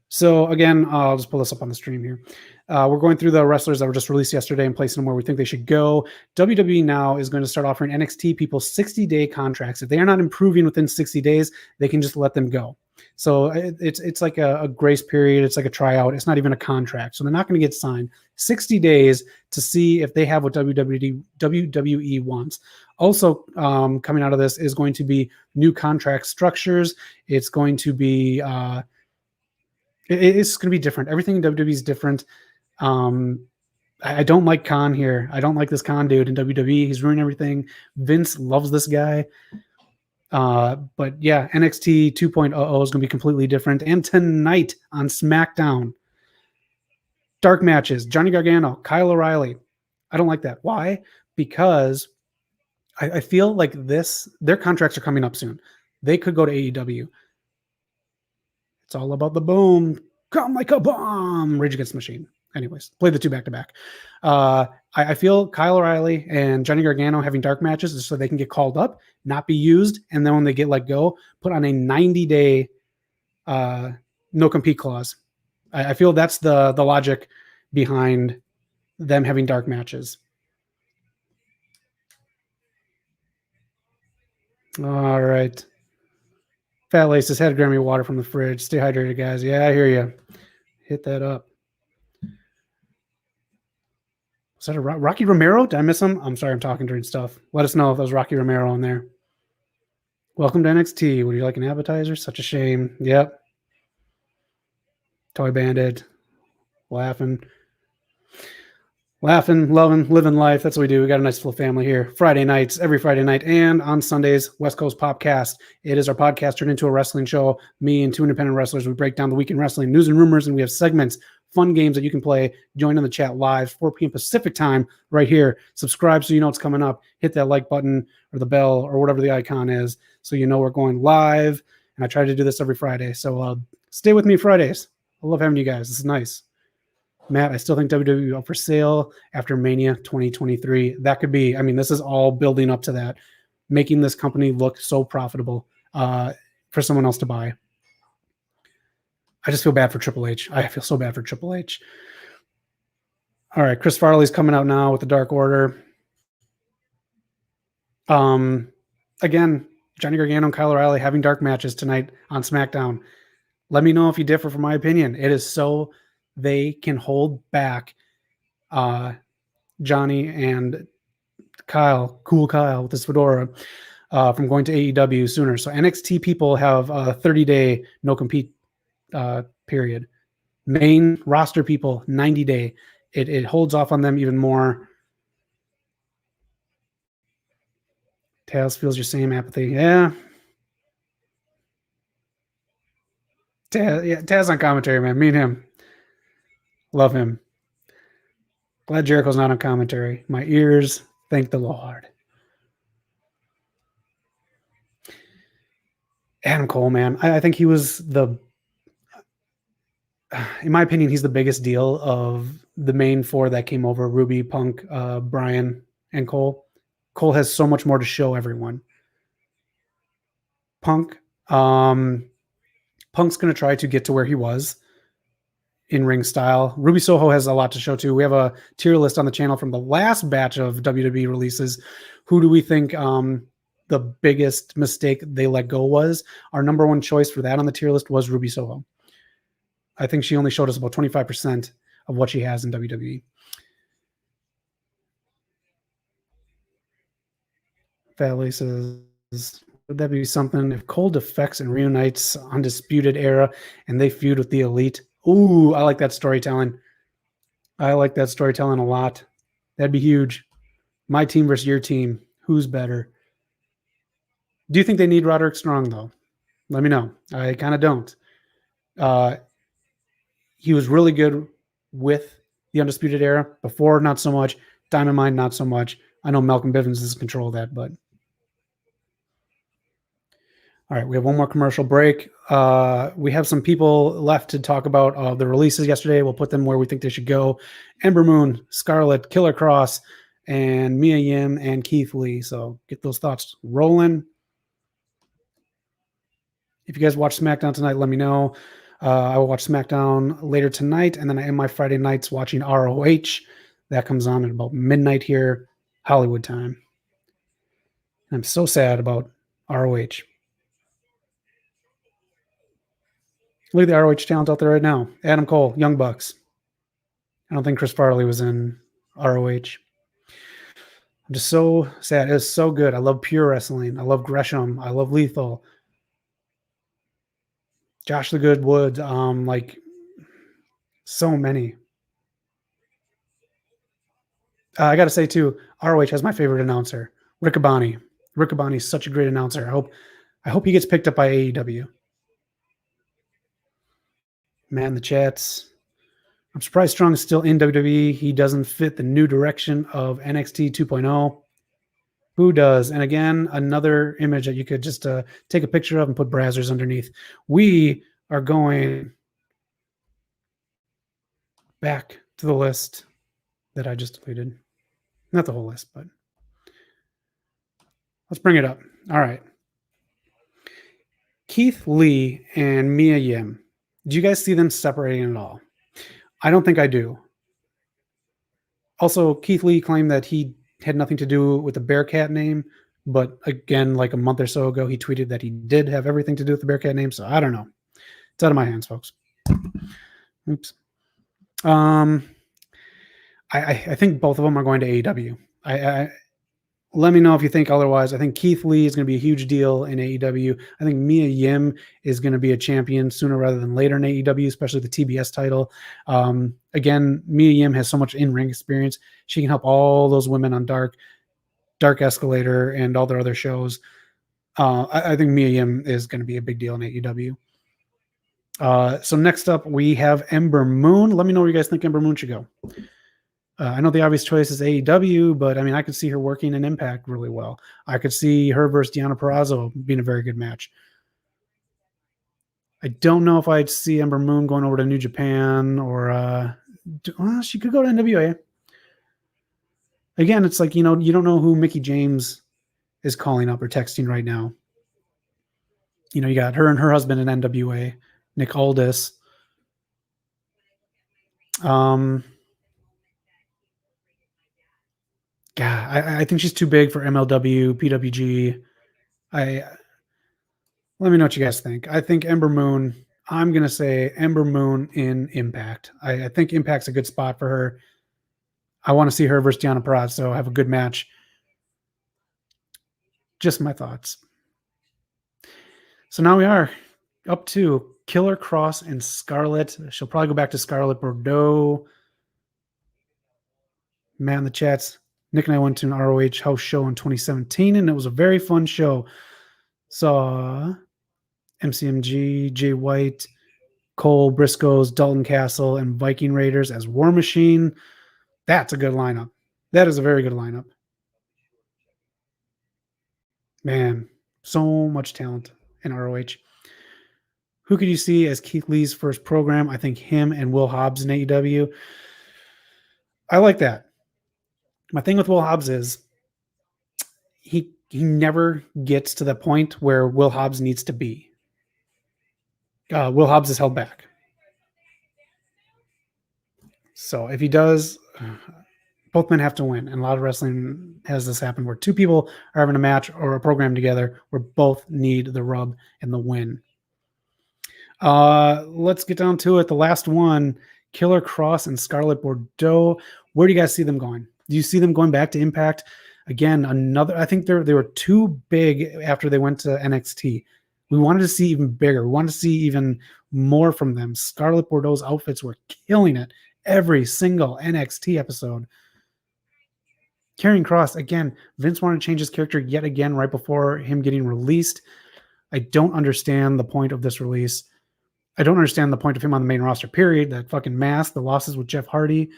So again, I'll just pull this up on the stream here. We're going through the wrestlers that were just released yesterday and placing them where we think they should go. WWE now is going to start offering NXT people 60-day contracts. If they are not improving within 60 days, they can just let them go. So it's like a grace period. It's like a tryout. It's not even a contract. So they're not going to get signed. 60 days to see if they have what WWE wants. Also, coming out of this is going to be new contract structures. It's going to be it's going to be different. Everything in WWE is different. I don't like Khan here. I don't like this Khan dude in WWE. He's ruining everything. Vince loves this guy. But yeah, NXT 2.0 is going to be completely different. And tonight on SmackDown, dark matches, Johnny Gargano, Kyle O'Reilly. I don't like that. Why? Because I feel like their contracts are coming up soon. They could go to AEW. It's all about the boom. Come like a bomb. Rage Against the Machine. Anyways, play the two back-to-back. I feel Kyle O'Reilly and Johnny Gargano having dark matches is so they can get called up, not be used, and then when they get let go, put on a 90-day no-compete clause. I feel that's the logic behind them having dark matches. All right. Fat Laces had to grab me water from the fridge. Stay hydrated, guys. Yeah, I hear you. Hit that up. Was that a Rocky Romero? Did I miss him? I'm sorry, I'm talking during stuff. Let us know if there's Rocky Romero in there. Welcome to NXT. Would you like an appetizer? Such a shame. Yep. Toy Bandit. Laughing, loving, living life. That's what we do. We got a nice little family here. Friday nights, every Friday night, and on Sundays, West Coast Popcast. It is our podcast turned into a wrestling show. Me and two independent wrestlers, we break down the week in wrestling, news and rumors, and we have segments, fun games that you can play. Join in the chat live, 4 p.m. Pacific time right here. Subscribe so you know what's coming up. Hit that like button or the bell or whatever the icon is so you know we're going live. And I try to do this every Friday. So stay with me Fridays. I love having you guys. This is nice. Matt, I still think WWE up for sale after Mania 2023. That could be, this is all building up to that, making this company look so profitable for someone else to buy. I just feel bad for Triple H. I feel so bad for Triple H. All right, Chris Farley's coming out now with the Dark Order. Again, Johnny Gargano and Kyle O'Reilly having dark matches tonight on SmackDown. Let me know if you differ from my opinion. It is so they can hold back Johnny and Kyle, cool Kyle with his fedora, from going to AEW sooner. So NXT people have a 30-day no-compete period. Main roster people, 90-day. It holds off on them even more. Taz feels your same apathy. Yeah. Taz on commentary, man. Me and him. Love him. Glad Jericho's not on commentary. My ears, thank the Lord. Adam Cole, man. I think he was in my opinion, he's the biggest deal of the main four that came over: Ruby, Punk, Bryan, and Cole. Cole has so much more to show everyone. Punk's going to try to get to where he was in ring style. Ruby Soho has a lot to show too. We have a tier list on the channel from the last batch of WWE releases. Who do we think the biggest mistake they let go was? Our number one choice for that on the tier list was Ruby Soho. I think she only showed us about 25% of what she has in WWE. Fally says, would that be something if Cole defects and reunites Undisputed Era and they feud with the Elite? Ooh, I like that storytelling. I like that storytelling a lot. That'd be huge. My team versus your team. Who's better? Do you think they need Roderick Strong, though? Let me know. I kind of don't. He was really good with the Undisputed Era. Before, not so much. Diamond Mine, not so much. I know Malcolm Bivens is in control of that, but... All right, we have one more commercial break. We have some people left to talk about the releases yesterday. We'll put them where we think they should go. Ember Moon, Scarlett, Killer Cross, and Mia Yim and Keith Lee. So get those thoughts rolling. If you guys watch SmackDown tonight, let me know. I will watch SmackDown later tonight, and then I end my Friday nights watching ROH. That comes on at about midnight here, Hollywood time. I'm so sad about ROH. Look at the ROH talent out there right now. Adam Cole, Young Bucks. I don't think Chris Farley was in ROH. I'm just so sad. It's so good. I love Pure Wrestling. I love Gresham. I love Lethal. Josh the Good Woods. Like so many. I got to say too, ROH has my favorite announcer, Riccaboni. Riccaboni is such a great announcer. I hope he gets picked up by AEW. Man, the chats. I'm surprised Strong is still in WWE. He doesn't fit the new direction of NXT 2.0. Who does? And again, another image that you could just take a picture of and put Brazzers underneath. We are going back to the list that I just deleted. Not the whole list, but let's bring it up. All right. Keith Lee and Mia Yim. Do you guys see them separating at all? I don't think I do. Also, Keith Lee claimed that he had nothing to do with the Bearcat name, but again, like a month or so ago, he tweeted that he did have everything to do with the Bearcat name. So I don't know. It's out of my hands, folks. Oops. I think both of them are going to AEW. Let me know if you think otherwise. I think Keith Lee is going to be a huge deal in AEW. I think Mia Yim is going to be a champion sooner rather than later in AEW, especially the TBS title. Again, Mia Yim has so much in-ring experience. She can help all those women on Dark Escalator and all their other shows. I think Mia Yim is going to be a big deal in AEW. So next up, we have Ember Moon. Let me know where you guys think Ember Moon should go. I know the obvious choice is AEW, but I mean, I could see her working in Impact really well. I could see her versus Deonna Purrazzo being a very good match. I don't know if I'd see Ember Moon going over to New Japan or she could go to NWA. Again, it's like, you don't know who Mickie James is calling up or texting right now. You got her and her husband in NWA, Nick Aldis. God, I think she's too big for MLW, PWG. Let me know what you guys think. I think Ember Moon, I'm going to say Ember Moon in Impact. I think Impact's a good spot for her. I want to see her versus Deonna Purrazzo, so have a good match. Just my thoughts. So now we are up to Killer Cross and Scarlett. She'll probably go back to Scarlett Bordeaux. Man in the chats. Nick and I went to an ROH house show in 2017, and it was a very fun show. Saw MCMG, Jay White, Cole, Briscoes, Dalton Castle, and Viking Raiders as War Machine. That's a good lineup. That is a very good lineup. Man, so much talent in ROH. Who could you see as Keith Lee's first program? I think him and Will Hobbs in AEW. I like that. My thing with Will Hobbs is he never gets to the point where Will Hobbs needs to be. Will Hobbs is held back. So if he does, both men have to win. And a lot of wrestling has this happen where two people are having a match or a program together where both need the rub and the win. Let's get down to it. The last one, Killer Cross and Scarlett Bordeaux. Where do you guys see them going? Do you see them going back to Impact? Again, I think they were too big after they went to NXT. We wanted to see even bigger. We wanted to see even more from them. Scarlett Bordeaux's outfits were killing it every single NXT episode. Karrion Kross, again, Vince wanted to change his character yet again right before him getting released. I don't understand the point of this release. I don't understand the point of him on the main roster, period. That fucking mask, the losses with Jeff Hardy.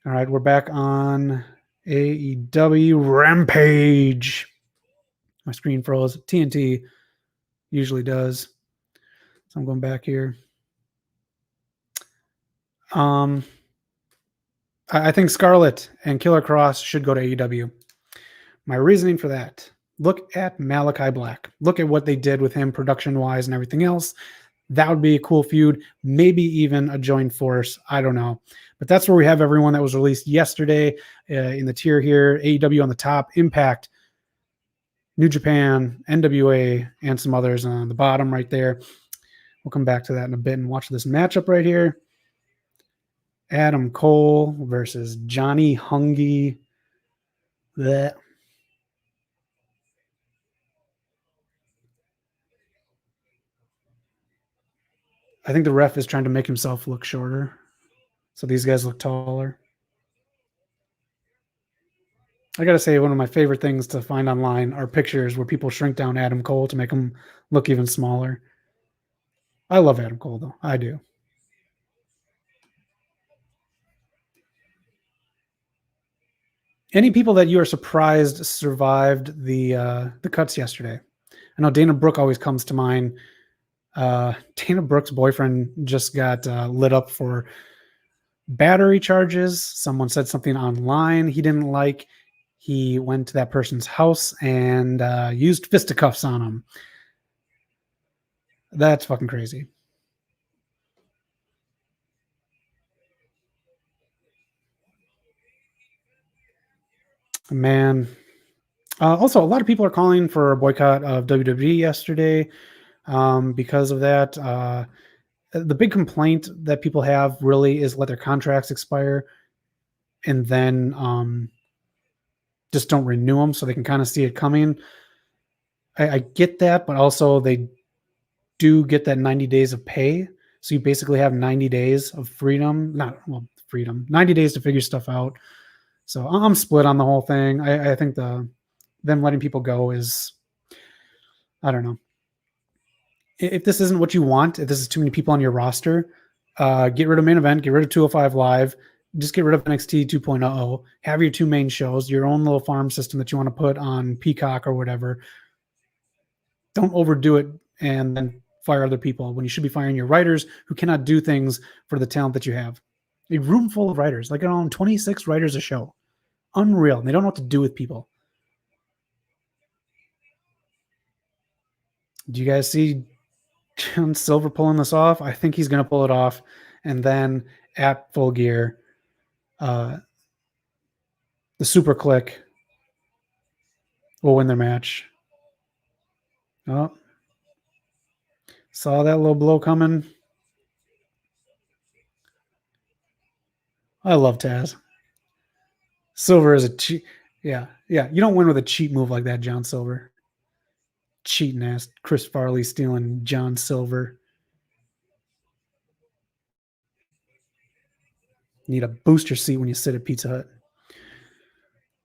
All right, we're back on AEW Rampage. My screen froze. TNT usually does. So I'm going back here. I think Scarlett and Killer Kross should go to AEW. My reasoning for that: look at Malachi Black. Look at what they did with him production-wise and everything else. That would be a cool feud, maybe even a joint force. I don't know. But that's where we have everyone that was released yesterday in the tier here. AEW on the top, Impact, New Japan, NWA, and some others on the bottom right there. We'll come back to that in a bit and watch this matchup right here. Adam Cole versus Johnny Hungy. Blech. I think the ref is trying to make himself look shorter, so these guys look taller. I gotta say, one of my favorite things to find online are pictures where people shrink down Adam Cole to make him look even smaller. I love Adam Cole, though. I do. Any people that you are surprised survived the cuts yesterday? I know Dana Brooke always comes to mind. Dana Brooke's boyfriend just got lit up for battery charges. Someone said something online he didn't like. He went to that person's house and used fisticuffs on him. That's fucking crazy. Man. Also, a lot of people are calling for a boycott of WWE yesterday because of that. The big complaint that people have really is let their contracts expire and then just don't renew them so they can kind of see it coming. I get that, but also they do get that 90 days of pay. So you basically have 90 days of freedom, 90 days to figure stuff out. So I'm split on the whole thing. I think them letting people go is, I don't know. If this isn't what you want, if this is too many people on your roster, get rid of main event, get rid of 205 Live, just get rid of NXT 2.0. Have your two main shows, your own little farm system that you want to put on Peacock or whatever. Don't overdo it and then fire other people when you should be firing your writers who cannot do things for the talent that you have. A room full of writers, like around 26 writers a show. Unreal. They don't know what to do with people. Do you guys see John Silver pulling this off? I think he's going to pull it off. And then at Full Gear, the Super Click will win their match. Oh, saw that little blow coming. I love Taz. Silver is a cheat. Yeah. You don't win with a cheat move like that, John Silver. Cheating ass Chris Farley stealing John Silver. You need a booster seat when you sit at Pizza Hut.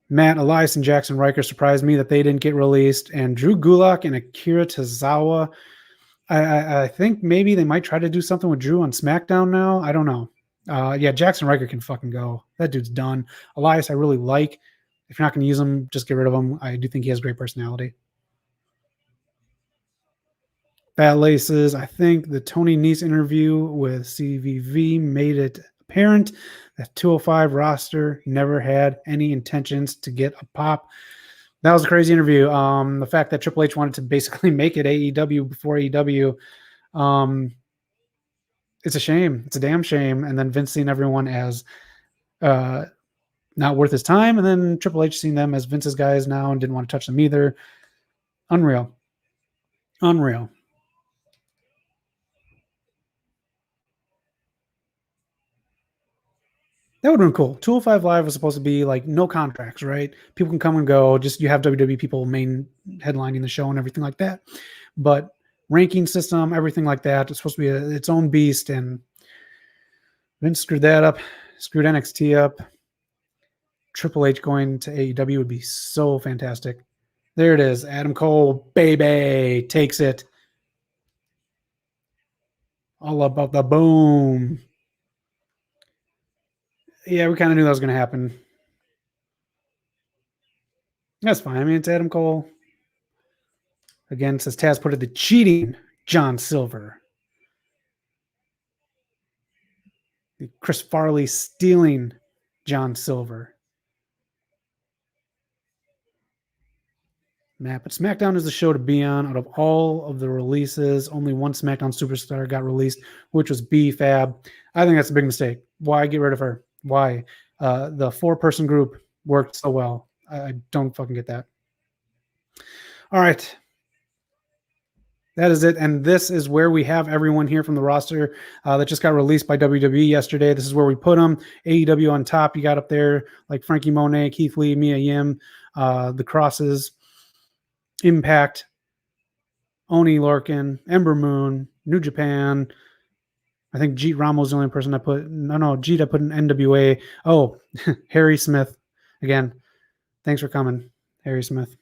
Matt, Elias, and Jackson Riker surprised me that they didn't get released. And Drew Gulak and Akira Tozawa. I think maybe they might try to do something with Drew on SmackDown now. I don't know. Yeah, Jackson Riker can fucking go. That dude's done. Elias, I really like. If you're not going to use him, just get rid of him. I do think he has great personality. Fat Laces, I think the Tony Nese interview with CVV made it apparent that 205 roster never had any intentions to get a pop. That was a crazy interview. The fact that Triple H wanted to basically make it AEW before AEW, it's a shame. It's a damn shame. And then Vince seeing everyone as not worth his time, and then Triple H seeing them as Vince's guys now and didn't want to touch them either. Unreal. That would have been cool. 205 Live was supposed to be like no contracts, right? People can come and go. Just you have WWE people main headlining the show and everything like that. But ranking system, everything like that, it's supposed to be its own beast. And Vince screwed that up, screwed NXT up. Triple H going to AEW would be so fantastic. There it is. Adam Cole, baby, takes it. All about the boom. Yeah, we kind of knew that was going to happen. That's fine. I mean, it's Adam Cole. Again, says Taz put it, the cheating John Silver. Chris Farley stealing John Silver. Matt, but SmackDown is the show to be on. Out of all of the releases, only one SmackDown superstar got released, which was B-Fab. I think that's a big mistake. Why get rid of her? Why? The 4-person group worked so well. I don't fucking get that. All right. That is it. And this is where we have everyone here from the roster that just got released by WWE yesterday. This is where we put them. AEW on top. You got up there like Frankie Monet, Keith Lee, Mia Yim, the Crosses, Impact, Oni Lorcan, Ember Moon, New Japan. I think Jeet Ramos is the only person I put. No, Jeet I put in NWA. Oh, Harry Smith. Again, thanks for coming, Harry Smith.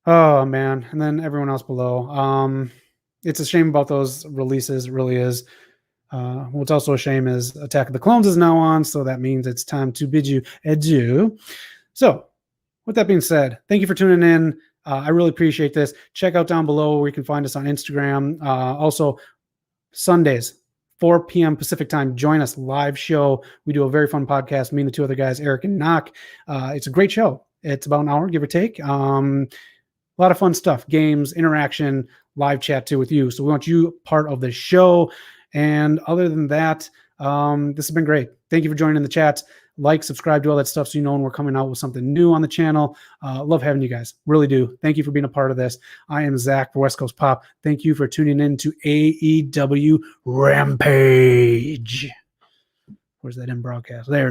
Oh, man. And then everyone else below. It's a shame about those releases. It really is. What's also a shame is Attack of the Clones is now on, so that means it's time to bid you adieu. So, with that being said, thank you for tuning in. I really appreciate this. Check out down below where you can find us on Instagram. Also, Sundays, 4 p.m. Pacific time. Join us live show. We do a very fun podcast. Me and the 2 other guys, Eric and Knock. It's a great show. It's about an hour, give or take. A lot of fun stuff, games, interaction, live chat too with you. So we want you part of the show. And other than that, this has been great. Thank you for joining the chats. Like, subscribe, do all that stuff so you know when we're coming out with something new on the channel. Love having you guys. Really do. Thank you for being a part of this. I am Zach for West Coast Pop. Thank you for tuning in to AEW Rampage. Where's that in broadcast? There.